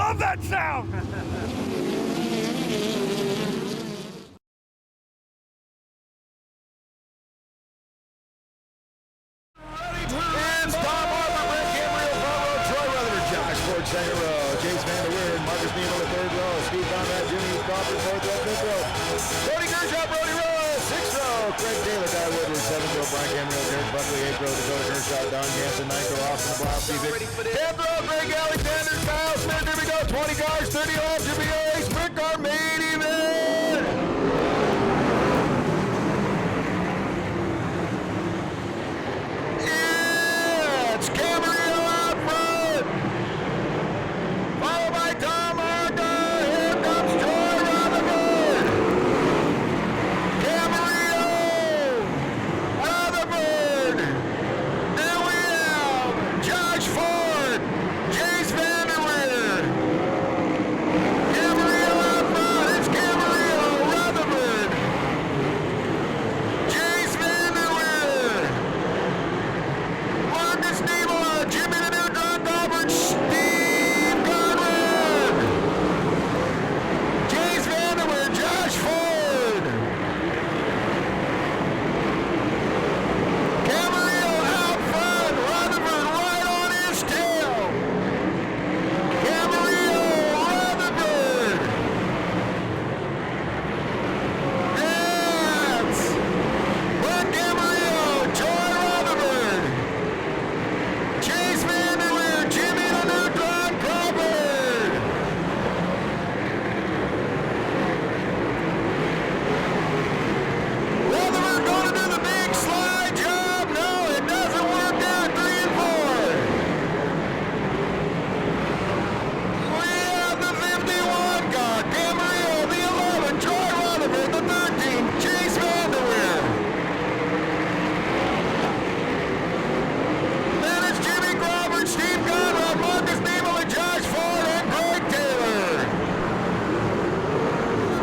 love that sound! Second row, Chase Van Der Weerd, Marcus Neal in the third row, Steve Conrad, Jimmy Crawford, fourth row, fifth row, Cody Kershaw, Brody Rowe, sixth row, Craig Taylor, Guy Woodward, seventh row, Brian Cameron, Derek Buckley, eighth row, Dakota Kershaw, Don Jansen, ninth row, Austin Blau, Steve Hicks, 10th row, Greg Alexander, Kyle Smith, here we go, 20 cars, 30 off, Jimmy A, sprint car, main event! It's Camarillo out front! Followed by Tom Arca. Here comes Troy Rutherford. Camarillo. Rutherford. Then we have Josh Ford. Jace Van Der Weerd. Camarillo out front. It's Camarillo. Rutherford. Jace Van Der Weerd. Marcus Niemela. Jimmy the Neutron Crawford. Steve Conrad. Jace Van Der Weerd. Josh Ford. Camarillo out front. Rutherford right on his tail. Camarillo, Rutherford. That's Brett Camarillo, Troy Rutherford. Chase Van Der Weerd, Jimmy the Neutron Crawford. Rutherford going to do the big slide job. No, it doesn't work out. 3 and 4. We have the 51 car. Camarillo, the 11. Troy Rutherford, the 13. Chase Van Der Weerd. Then it's Jimmy Crawford, Steve Conrad, Marcus Niemela, Josh Ford, and Greg Taylor.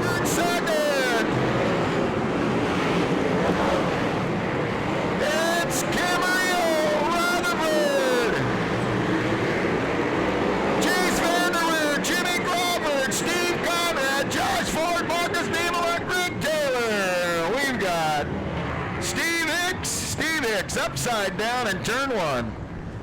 Third, second. It's Camarillo, Rutherford, Chase Van Der Weerd, Jimmy Crawford, Steve Conrad, Josh Ford, Marcus Niemela, and Greg Taylor. We've got Steve Hicks upside down in turn 1.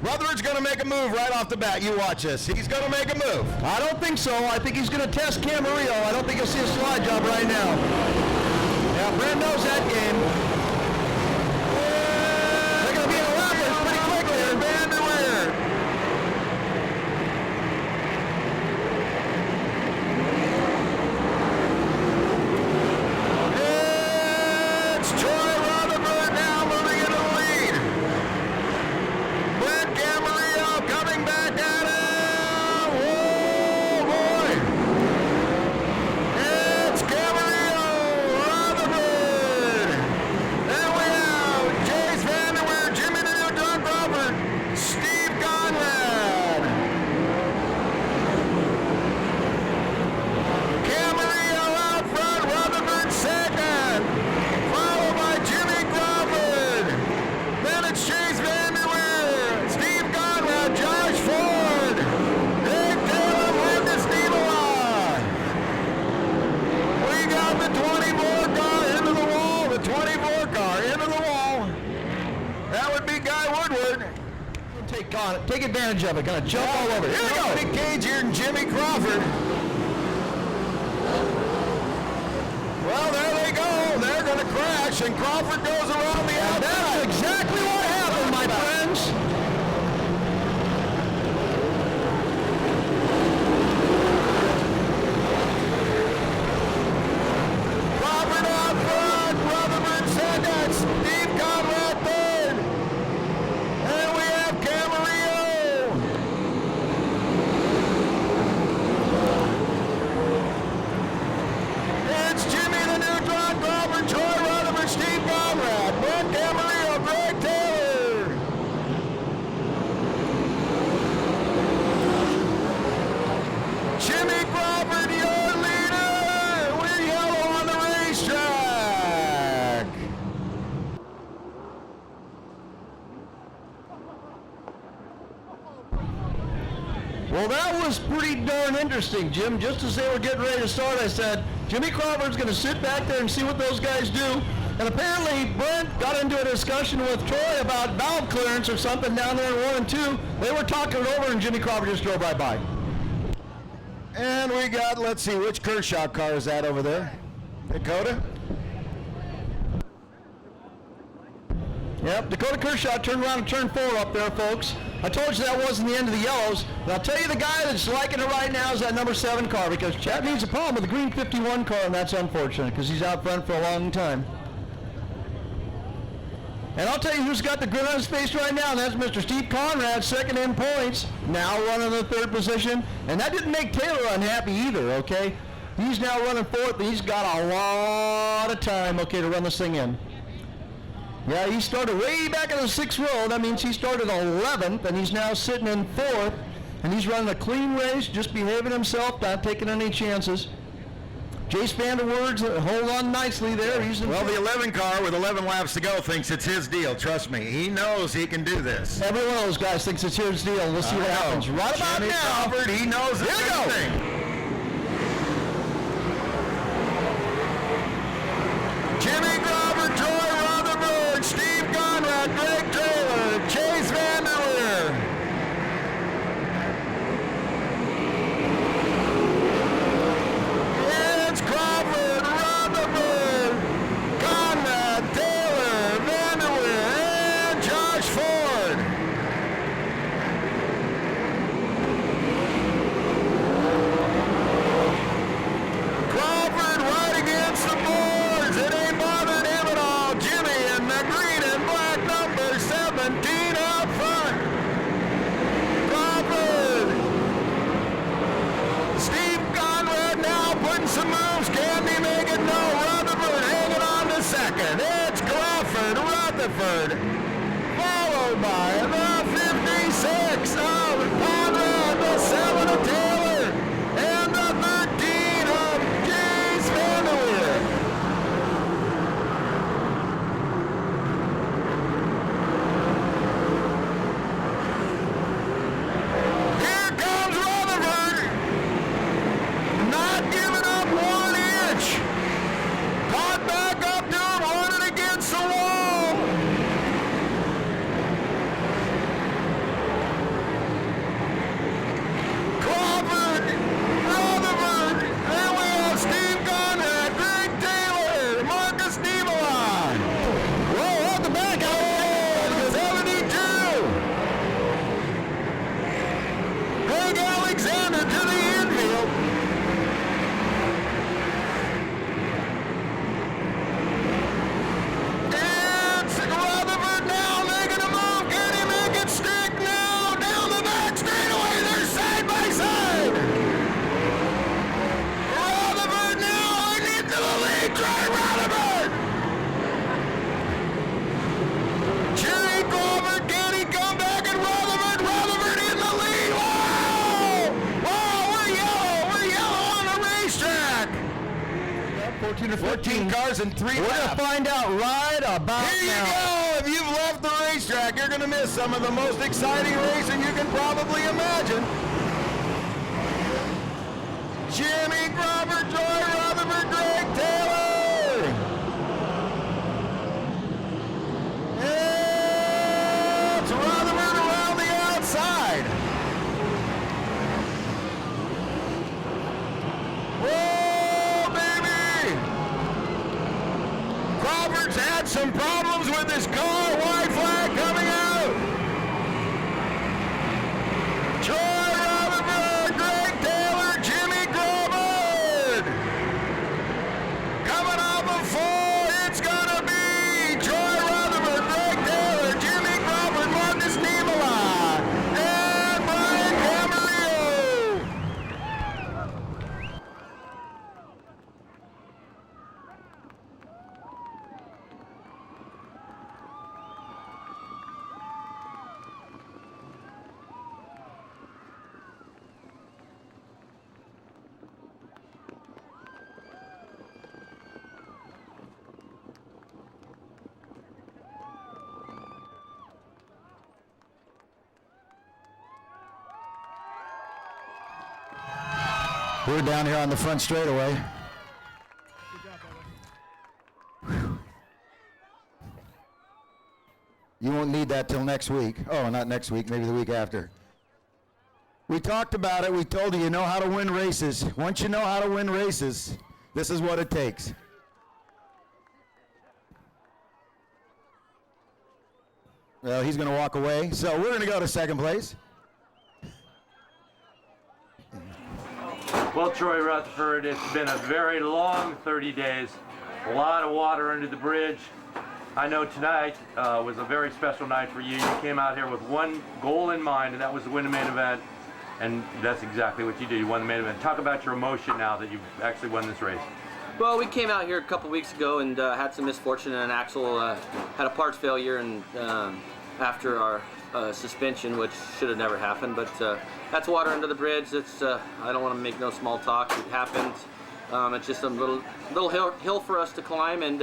Rutherford's going to make a move right off the bat. You watch this. He's going to make a move. I don't think so. I think he's going to test Camarillo. I don't think you'll see a slide job right now. Yeah, Brad knows that game. They're going to be in a lap race pretty quick there. Van Der Weerd. It's Troy Rutherford now moving into the lead. Brett Camarillo coming back at him. Whoa, boy. It's Camarillo, Rutherford. Then we have Chase Van Der Weerd, Jimmy the Neutron Crawford, Steve Conrad. Camarillo out front, Rutherford second, followed by Jimmy Crawford. Then it's Chase Van Der Weerd, Steve Conrad, Josh Ford, Greg Taylor, Marcus Niemela. We got the 24 car into the wall, the 24 car into the wall. That would be Guy Woodward. Take advantage of it. Going to jump all over. Here we go. Big Cage here and Jimmy Crawford. Well, there they go. They're going to crash, and Crawford goes around the outside. That's exactly what happened, my friends. Crawford out front, Rutherford second, Steve Conrad third. And we have Camarillo. It's Jimmy the Neutron Crawford, Troy Rutherford, Steve Conrad, Brett Camarillo, Greg Well, that was pretty darn interesting, Jim. Just as they were getting ready to start, I said, Jimmy Crawford's going to sit back there and see what those guys do. And apparently, Brent got into a discussion with Troy about valve clearance or something down there in 1 and 2. They were talking it over, and Jimmy Crawford just drove right by. And we got, let's see, which Kershaw car is that over there? Dakota? Yep, Dakota Kershaw turned around and turned 4 up there, folks. I told you that wasn't the end of the yellows. But I'll tell you the guy that's liking it right now is that number 7 car, because Chad needs a problem with the green 51 car, and that's unfortunate because he's out front for a long time. And I'll tell you who's got the grin on his face right now, and that's Mr. Steve Conrad, second in points, now running the 3rd position. And that didn't make Taylor unhappy either, okay? He's now running 4th, and he's got a lot of time, okay, to run this thing in. Yeah, he started way back in the 6th row. That means he started 11th, and he's now sitting in 4th. And he's running a clean race, just behaving himself, not taking any chances. Jace Vanderwoord's hold on nicely there. He's well, the 11 car with 11 laps to go thinks it's his deal. Trust me, he knows he can do this. Every one of those guys thinks it's his deal. We'll see what happens. Right about Jimmy now. Crawford, he knows it's his thing. Jimmy Crawford, Troy Rutherford, Steve Conrad, Greg Taylor, Chase Vanderweer. It's Crawford, Rutherford, Conrad, Taylor, Vanderweer, and Josh Ford. Crawford right against the boards. It ain't bothered him at all. Jimmy in the green and black number 17 up front. Crawford. Steve Conrad now putting some moves. Can he make it? No. Rutherford hanging on to second. It's Crawford, Rutherford, followed by the 56 of Conrad, the 7 of Taylor, and the 13 of Jace Vanderweer. Here comes Rutherford, not giving up 1 inch. Caught back up to him, running against the wall. Crawford, Rutherford, and we have Steve Conrad, Greg Taylor, Marcus Nivola. Whoa, at the back, oh, 72. Greg Alexander to the infield. It's Rutherford now making a move. Can he make it stick now? Down the back straightaway. They're side by side. Rutherford now into the lead. Try Rutherford. Jimmy Crawford, can he come back? And Rutherford in the lead. Whoa! Whoa, we're yellow on the racetrack. 14 or 14 cars in 3 We're going laps. to find out right about Here you now. go. If you've left the racetrack, you're going to miss some of the most exciting racing you can probably imagine. Jimmy Crawford, Troy Rutherford, Greg Taylor. It's Rutherford around the outside. Whoa, baby! Crawford's had some problems with his car. White flag coming out. Troy Rutherford, Greg Taylor, Jimmy Crawford. Coming off of 4, it's gonna be Troy Rutherford, Greg Taylor, Jimmy Crawford, Marcus Nivola, and Brian Camarillo. We're down here on the front straightaway. You won't need that till next week. Oh, not next week, maybe the week after. We talked about it. We told you, you know how to win races. Once you know how to win races, this is what it takes. Well, he's going to walk away. So we're going to go to second place. Well, Troy Rutherford, it's been a very long 30 days. A lot of water under the bridge. I know tonight was a very special night for you. You came out here with one goal in mind, and that was to win the main event. And that's exactly what you did. You won the main event. Talk about your emotion now that you've actually won this race. Well, we came out here a couple weeks ago and had some misfortune, and Axel had a parts failure and after our suspension, which should have never happened. But that's water under the bridge. It's I don't want to make no small talk. It happened. It's just a little hill for us to climb, and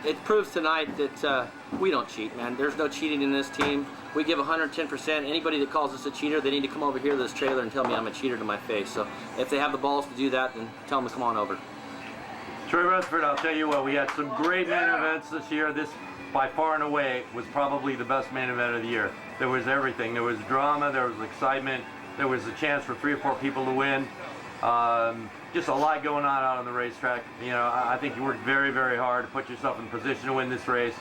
it proves tonight that we don't cheat, man. There's no cheating in this team. We give 110%. Anybody that calls us a cheater, they need to come over here to this trailer and tell me I'm a cheater to my face. So if they have the balls to do that, then tell them to come on over. Troy Rutherford, I'll tell you what, we had some great main events this year. This, by far and away, was probably the best main event of the year. There was everything. There was drama, there was excitement, there was a chance for 3 or 4 people to win. Just a lot going on out on the racetrack. You know, I think you worked very, very hard to put yourself in position to win this race.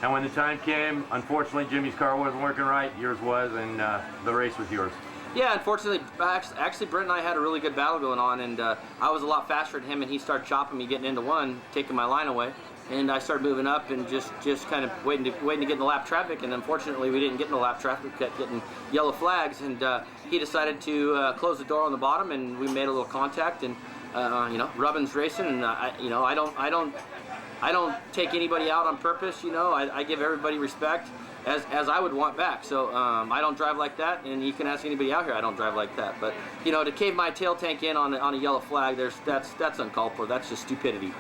And when the time came, unfortunately, Jimmy's car wasn't working right. Yours was, and the race was yours. Yeah, unfortunately, actually, Brent and I had a really good battle going on, and I was a lot faster than him, and he started chopping me, getting into one, taking my line away. And I started moving up and just kind of waiting to get in the lap traffic, and unfortunately we didn't get in the lap traffic. We kept getting yellow flags, and he decided to close the door on the bottom, and we made a little contact, and you know, rubbing's racing, and you know, I don't take anybody out on purpose. You know, I give everybody respect as I would want back. So I don't drive like that, and you can ask anybody out here. I don't drive like that. But you know, to cave my tail tank in on a yellow flag, that's uncalled for. That's just stupidity.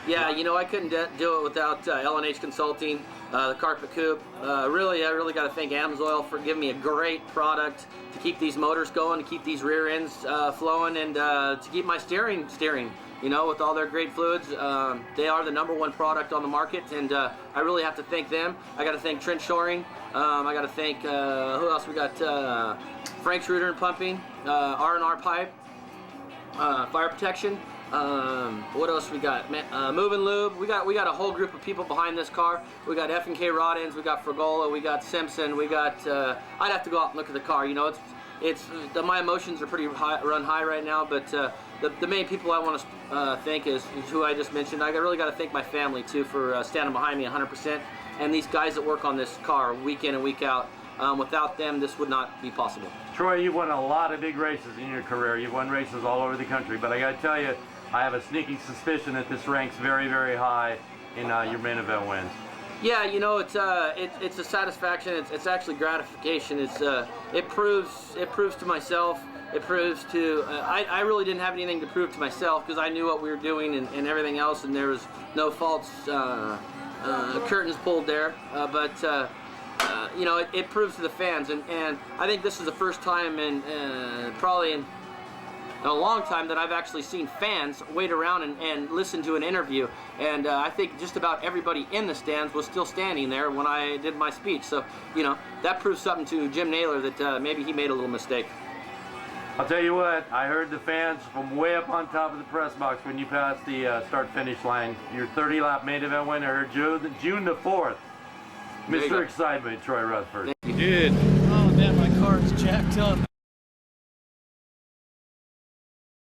Yeah, you know, I couldn't do it without L&H Consulting, the Carpet Coupe. I really got to thank Amsoil for giving me a great product to keep these motors going, to keep these rear ends flowing, and to keep my steering. You know, with all their great fluids, they are the &1 product on the market, and I really have to thank them. I got to thank Trent Shoring. I got to thank who else? We got Frank's Rooter and Pumping, R&R Pipe, Fire Protection. What else we got? Moving Lube. We got a whole group of people behind this car. We got F&K Rod Ends. We got Fragola. We got Simpson. We got. I'd have to go out and look at the car. You know, my emotions are pretty run high right now. But the main people I want to thank is who I just mentioned. I really got to thank my family too for standing behind me 100%, and these guys that work on this car week in and week out. Without them, this would not be possible. Troy, you've won a lot of big races in your career. You've won races all over the country, but I got to tell you, I have a sneaky suspicion that this ranks very, very high in your main event wins. Yeah, you know, it's a satisfaction. It's actually gratification. It proves to myself. It proves to. I really didn't have anything to prove to myself because I knew what we were doing and everything else, and there was no false curtains pulled there. But you know, it proves to the fans, and I think this is the first time in probably in a long time that I've actually seen fans wait around and listen to an interview, and I think just about everybody in the stands was still standing there when I did my speech. So, you know, that proves something to Jim Naylor that maybe he made a little mistake. I'll tell you what, I heard the fans from way up on top of the press box when you passed the start-finish line. Your 30-lap main event winner, June the 4th. Mr. Excitement, Troy Rutherford. Dude, oh man, my car is jacked up.